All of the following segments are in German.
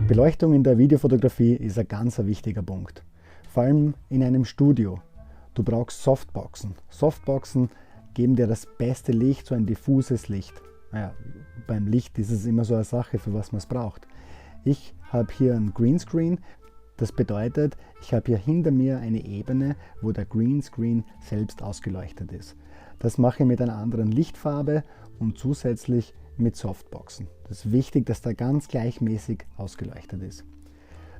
Beleuchtung in der Videofotografie ist ein ganz wichtiger Punkt. Vor allem in einem Studio. Du brauchst Softboxen. Softboxen geben dir das beste Licht, so ein diffuses Licht. Naja, beim Licht ist es immer so eine Sache, für was man es braucht. Ich habe hier ein Greenscreen. Das bedeutet, ich habe hier hinter mir eine Ebene, wo der Greenscreen selbst ausgeleuchtet ist. Das mache ich mit einer anderen Lichtfarbe und zusätzlich mit Softboxen. Das ist wichtig, dass der ganz gleichmäßig ausgeleuchtet ist.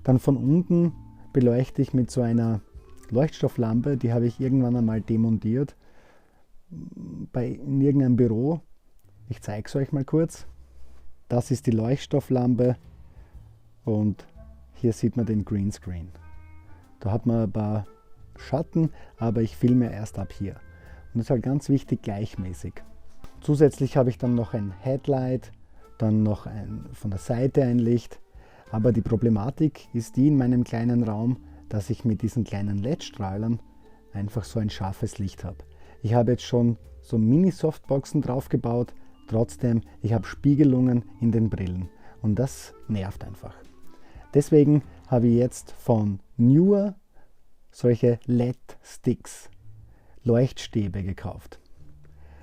Dann von unten beleuchte ich mit so einer Leuchtstofflampe, die habe ich irgendwann einmal demontiert in irgendeinem Büro. Ich zeige es euch mal kurz. Das ist die Leuchtstofflampe und hier sieht man den Greenscreen. Da hat man ein paar Schatten, aber ich filme erst ab hier. Und das ist halt ganz wichtig, gleichmäßig. Zusätzlich habe ich dann noch ein Headlight, dann noch von der Seite ein Licht. Aber die Problematik ist die in meinem kleinen Raum, dass ich mit diesen kleinen LED-Strahlern einfach so ein scharfes Licht habe. Ich habe jetzt schon so Mini-Softboxen draufgebaut, trotzdem, ich habe Spiegelungen in den Brillen und das nervt einfach. Deswegen habe ich jetzt von Neewer solche LED-Sticks, Leuchtstäbe gekauft.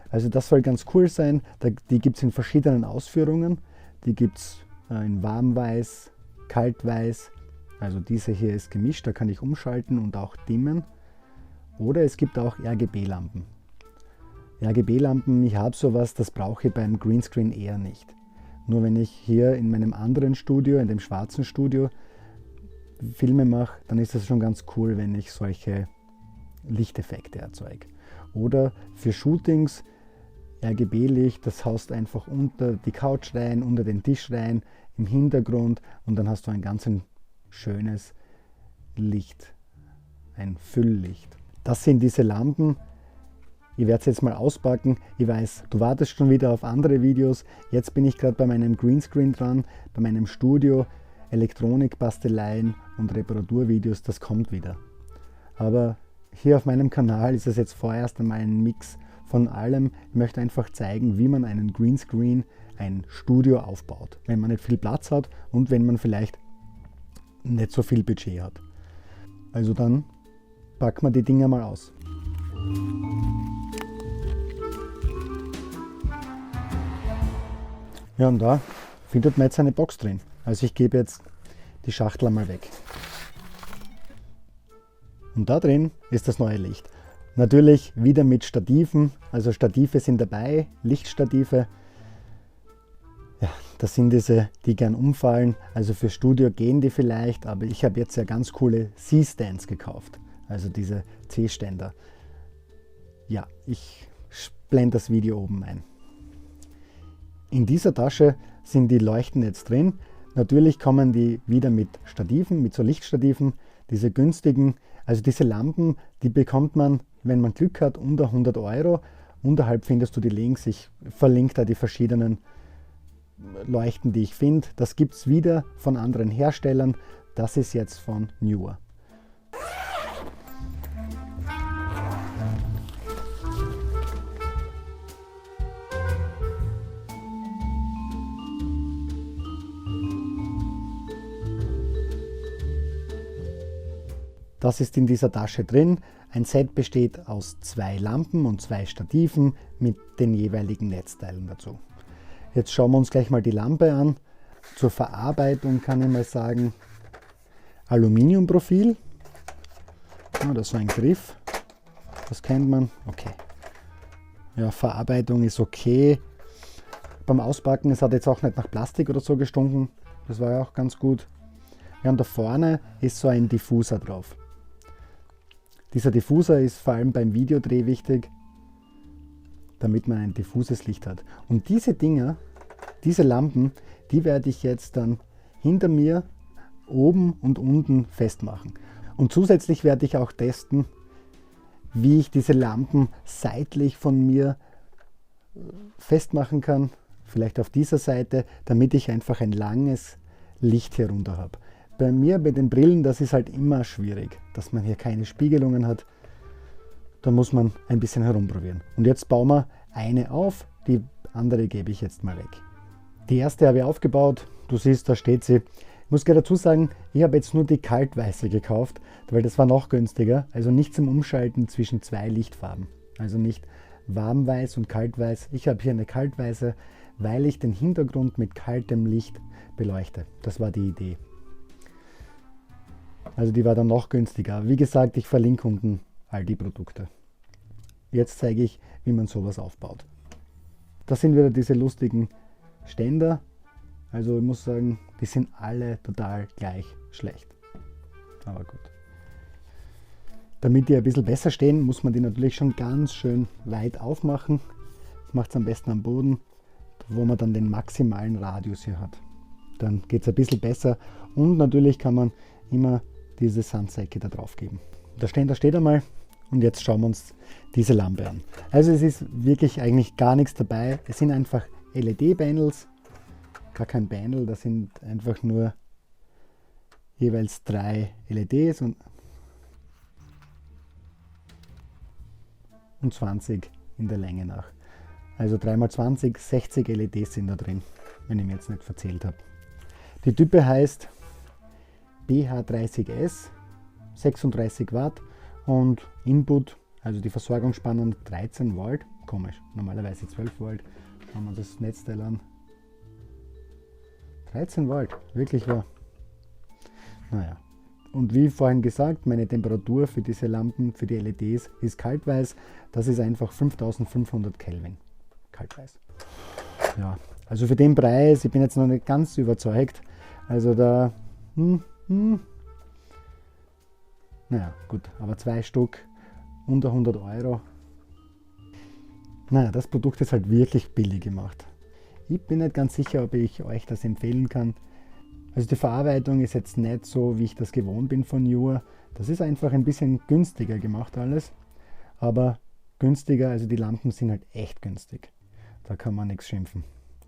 Also das soll ganz cool sein, die gibt es in verschiedenen Ausführungen. Die gibt es in Warmweiß, Kaltweiß, also diese hier ist gemischt, da kann ich umschalten und auch dimmen. Oder es gibt auch RGB-Lampen. RGB-Lampen, ich habe sowas, das brauche ich beim Greenscreen eher nicht. Nur wenn ich hier in meinem anderen Studio, in dem schwarzen Studio, Filme mache, dann ist es schon ganz cool, wenn ich solche Lichteffekte erzeuge. Oder für Shootings RGB-Licht, das haust einfach unter die Couch rein, unter den Tisch rein, im Hintergrund und dann hast du ein ganz schönes Licht, ein Fülllicht. Das sind diese Lampen. Ich werde es jetzt mal auspacken. Ich weiß, du wartest schon wieder auf andere Videos. Jetzt bin ich gerade bei meinem Greenscreen dran, bei meinem Studio. Elektronik, Basteleien und Reparaturvideos, das kommt wieder. Aber hier auf meinem Kanal ist es jetzt vorerst einmal ein Mix von allem. Ich möchte einfach zeigen, wie man einen Greenscreen, ein Studio aufbaut, wenn man nicht viel Platz hat und wenn man vielleicht nicht so viel Budget hat. Also dann packen wir die Dinger mal aus. Ja, und da findet man jetzt eine Box drin. Also ich gebe jetzt die Schachtel einmal weg. Und da drin ist das neue Licht. Natürlich wieder mit Stativen, also Stative sind dabei, Lichtstative. Ja, das sind diese, die gern umfallen. Also für Studio gehen die vielleicht, aber ich habe jetzt ja ganz coole C-Stands gekauft. Also diese C-Ständer. Ja, ich blende das Video oben ein. In dieser Tasche sind die Leuchten jetzt drin. Natürlich kommen die wieder mit Stativen, mit so Lichtstativen, diese günstigen. Also diese Lampen, die bekommt man, wenn man Glück hat, unter 100 €. Unterhalb findest du die Links. Ich verlinke da die verschiedenen Leuchten, die ich finde. Das gibt es wieder von anderen Herstellern. Das ist jetzt von Neewer. Das ist in dieser Tasche drin. Ein Set besteht aus 2 Lampen und 2 Stativen mit den jeweiligen Netzteilen dazu. Jetzt schauen wir uns gleich mal die Lampe an. Zur Verarbeitung kann ich mal sagen, Aluminiumprofil. Ja, das ist so ein Griff. Das kennt man. Okay. Ja, Verarbeitung ist okay. Beim Auspacken, es hat jetzt auch nicht nach Plastik oder so gestunken. Das war ja auch ganz gut. Ja, und da vorne ist so ein Diffuser drauf. Dieser Diffuser ist vor allem beim Videodreh wichtig, damit man ein diffuses Licht hat. Und diese Dinger, diese Lampen, die werde ich jetzt dann hinter mir oben und unten festmachen. Und zusätzlich werde ich auch testen, wie ich diese Lampen seitlich von mir festmachen kann. Vielleicht auf dieser Seite, damit ich einfach ein langes Licht hier runter habe. Bei mir, bei den Brillen, das ist halt immer schwierig, dass man hier keine Spiegelungen hat. Da muss man ein bisschen herumprobieren. Und jetzt bauen wir eine auf, die andere gebe ich jetzt mal weg. Die erste habe ich aufgebaut, du siehst, da steht sie. Ich muss gleich dazu sagen, ich habe jetzt nur die kaltweiße gekauft, weil das war noch günstiger. Also nicht zum Umschalten zwischen zwei Lichtfarben. Also nicht warmweiß und kaltweiß. Ich habe hier eine kaltweiße, weil ich den Hintergrund mit kaltem Licht beleuchte. Das war die Idee. Also die war dann noch günstiger. Wie gesagt, ich verlinke unten all die Produkte. Jetzt zeige ich, wie man sowas aufbaut. Das sind wieder diese lustigen Ständer. Also ich muss sagen, die sind alle total gleich schlecht. Aber gut. Damit die ein bisschen besser stehen, muss man die natürlich schon ganz schön weit aufmachen. Das macht es am besten am Boden, wo man dann den maximalen Radius hier hat. Dann geht es ein bisschen besser und natürlich kann man immer diese Sandsäcke da drauf geben. Der Ständer steht einmal und jetzt schauen wir uns diese Lampe an. Also es ist wirklich eigentlich gar nichts dabei. Es sind einfach LED-Panels, gar kein Panel, das sind einfach nur jeweils 3 LEDs und 20 in der Länge nach. Also 3x20, 60 LEDs sind da drin, wenn ich mir jetzt nicht verzählt habe. Die Type heißt BH30S, 36 Watt und Input, also die Versorgungsspannung 13 Volt. Komisch, normalerweise 12 Volt. Schauen wir uns das Netzteil an. 13 Volt, wirklich wahr. Naja. Und wie vorhin gesagt, meine Temperatur für diese Lampen, für die LEDs ist kaltweiß. Das ist einfach 5500 Kelvin. Kaltweiß. Ja, also für den Preis, ich bin jetzt noch nicht ganz überzeugt. Also da, naja, gut, aber 2 Stück unter 100 Euro. Naja, das Produkt ist halt wirklich billig gemacht. Ich bin nicht ganz sicher, ob ich euch das empfehlen kann. Also die Verarbeitung ist jetzt nicht so, wie ich das gewohnt bin von Neewer. Das ist einfach ein bisschen günstiger gemacht alles. Aber günstiger, also die Lampen sind halt echt günstig. Da kann man nichts schimpfen.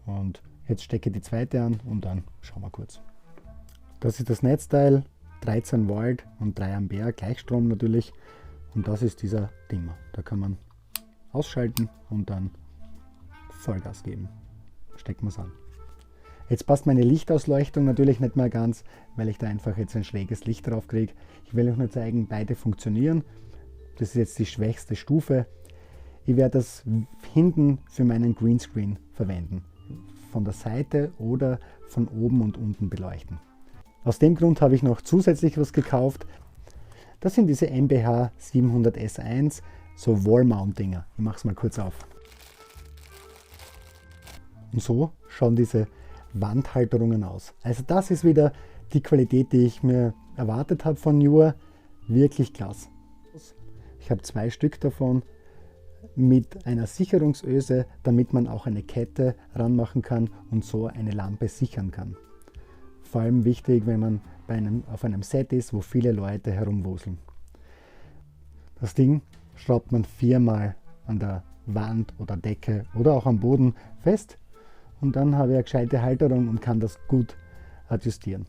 Und jetzt stecke ich die zweite an und dann schauen wir kurz. Das ist das Netzteil, 13 Volt und 3 Ampere, Gleichstrom natürlich. Und das ist dieser Dimmer. Da kann man ausschalten und dann Vollgas geben. Stecken wir es an. Jetzt passt meine Lichtausleuchtung natürlich nicht mehr ganz, weil ich da einfach jetzt ein schräges Licht drauf kriege. Ich will euch nur zeigen, beide funktionieren. Das ist jetzt die schwächste Stufe. Ich werde das hinten für meinen Greenscreen verwenden. Von der Seite oder von oben und unten beleuchten. Aus dem Grund habe ich noch zusätzlich was gekauft. Das sind diese MBH 700S1, so Wall-Mount-Dinger. Ich mache es mal kurz auf. Und so schauen diese Wandhalterungen aus. Also das ist wieder die Qualität, die ich mir erwartet habe von Neewer. Wirklich klasse. Ich habe 2 Stück davon mit einer Sicherungsöse, damit man auch eine Kette ranmachen kann und so eine Lampe sichern kann. Vor allem wichtig, wenn man auf einem Set ist, wo viele Leute herumwuseln. Das Ding schraubt man 4-mal an der Wand oder Decke oder auch am Boden fest. Und dann habe ich eine gescheite Halterung und kann das gut adjustieren.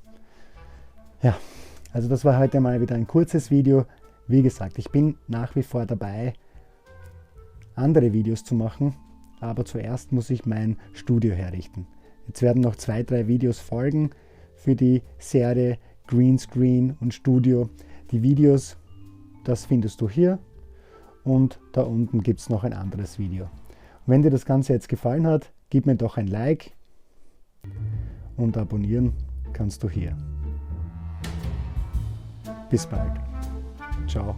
Ja, also das war heute mal wieder ein kurzes Video. Wie gesagt, ich bin nach wie vor dabei, andere Videos zu machen, aber zuerst muss ich mein Studio herrichten. Jetzt werden noch 2-3 Videos folgen für die Serie Greenscreen und Studio. Die Videos, das findest du hier und da unten gibt es noch ein anderes Video. Und wenn dir das Ganze jetzt gefallen hat, gib mir doch ein Like und abonnieren kannst du hier. Bis bald. Ciao.